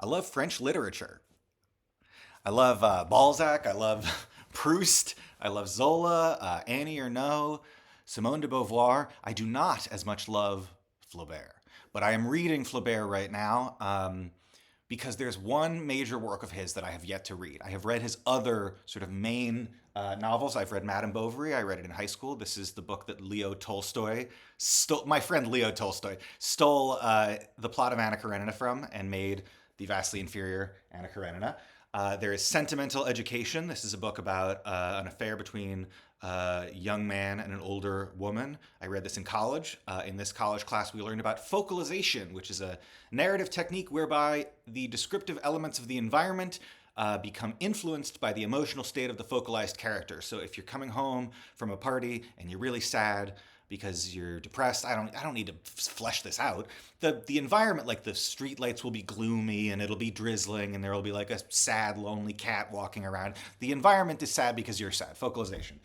I love French literature. I love Balzac. I love Proust. I love Zola, Annie Ernaux, Simone de Beauvoir. I do not as much love Flaubert, but I am reading Flaubert right now because there's one major work of his that I have yet to read. I have read his other sort of main novels. I've read Madame Bovary. I read it in high school. This is the book that Leo Tolstoy stole. My friend Leo Tolstoy stole the plot of Anna Karenina from and made the vastly inferior Anna Karenina. There is Sentimental Education. This is a book about an affair between a young man and an older woman. I read this in college. In this college class, we learned about focalization, which is a narrative technique whereby the descriptive elements of the environment become influenced by the emotional state of the focalized character. So if you're coming home from a party and you're really sad because you're depressed, I don't need to flesh this out. The environment, like the streetlights will be gloomy and it'll be drizzling and there will be like a sad, lonely cat walking around. The environment is sad because you're sad. Focalization.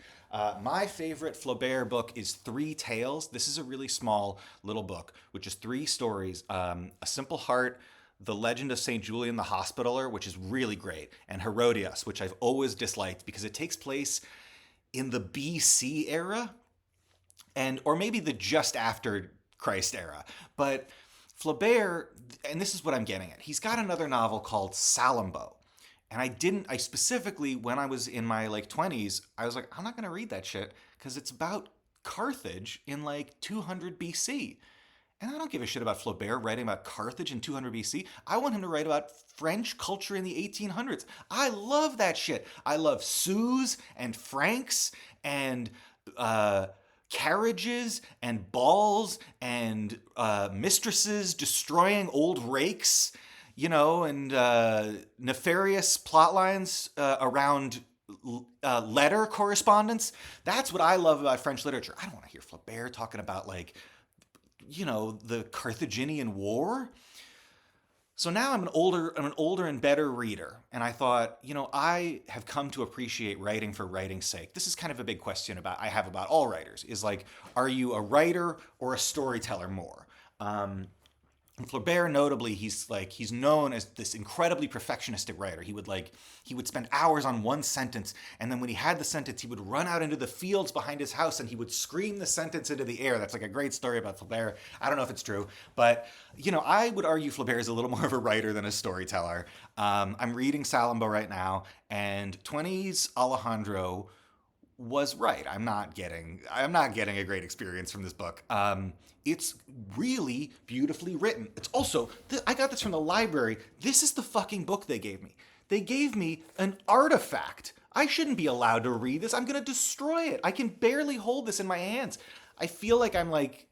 My favorite Flaubert book is Three Tales. This is a really small little book with just three stories. A Simple Heart, The Legend of St. Julian the Hospitaller, which is really great, and Herodias, which I've always disliked because it takes place in the BC era, and or maybe the just after Christ era. But Flaubert, and this is what I'm getting at, he's got another novel called Salammbo. And I specifically, when I was in my like 20s, I was like, I'm not going to read that shit because it's about Carthage in like 200 BC. And I don't give a shit about Flaubert writing about Carthage in 200 BC. I want him to write about French culture in the 1800s. I love that shit. I love sous and francs and carriages and balls and mistresses destroying old rakes, you know, and nefarious plot lines around letter correspondence. That's what I love about French literature. I don't want to hear Flaubert talking about, like, you know, the Carthaginian War. So now I'm an older and better reader, and I thought, you know, I have come to appreciate writing for writing's sake. This is kind of a big question I have about all writers, is like, are you a writer or a storyteller more? And Flaubert, notably, he's known as this incredibly perfectionistic writer. He would spend hours on one sentence, and then when he had the sentence, he would run out into the fields behind his house and he would scream the sentence into the air. That's like a great story about Flaubert. I don't know if it's true, but you know, I would argue Flaubert is a little more of a writer than a storyteller. I'm reading Salammbo right now, and 20s Alejandro was right. I'm not getting a great experience from this book. It's really beautifully written. It's also, I got this from the library. This is the fucking book they gave me. They gave me an artifact. I shouldn't be allowed to read this. I'm gonna destroy it. I can barely hold this in my hands. I feel like I'm like,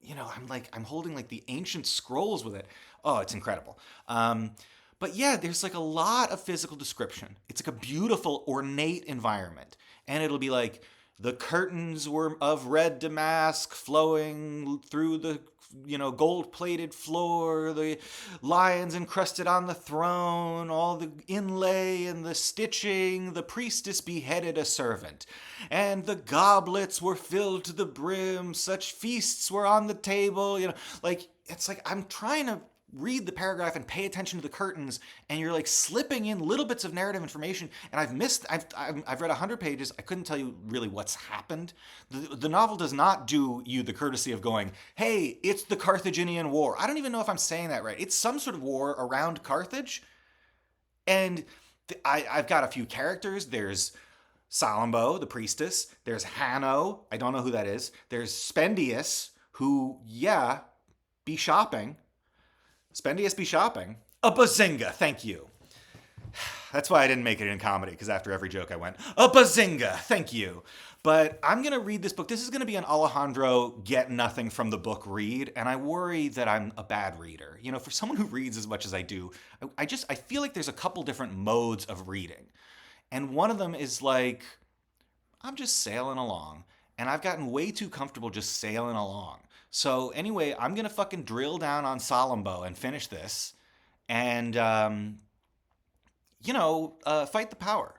you know, I'm holding like the ancient scrolls with it. Oh, it's incredible. But yeah, there's like a lot of physical description. It's like a beautiful, ornate environment. And it'll be like, the curtains were of red damask flowing through the, you know, gold-plated floor, the lions encrusted on the throne, all the inlay and the stitching, the priestess beheaded a servant, and the goblets were filled to the brim, such feasts were on the table, you know, like, it's like I'm trying to read the paragraph and pay attention to the curtains, and you're like slipping in little bits of narrative information, and I've read 100 pages. I couldn't tell you really what's happened. The novel does not do you the courtesy of going, hey, it's the Carthaginian War. I don't even know if I'm saying that right. It's some sort of war around Carthage, and I've got a few characters. There's Salammbo, the priestess. There's Hanno. I don't know who that is. There's Spendius, who, yeah, be shopping. Spendius be shopping. A bazinga, thank you. That's why I didn't make it in comedy, because after every joke I went, a bazinga, thank you. But I'm going to read this book. This is going to be an Alejandro get nothing from the book read, and I worry that I'm a bad reader. You know, for someone who reads as much as I do, I feel like there's a couple different modes of reading. And one of them is like, I'm just sailing along. And I've gotten way too comfortable just sailing along. So anyway, I'm going to fucking drill down on Salammbo and finish this. And, you know, fight the power.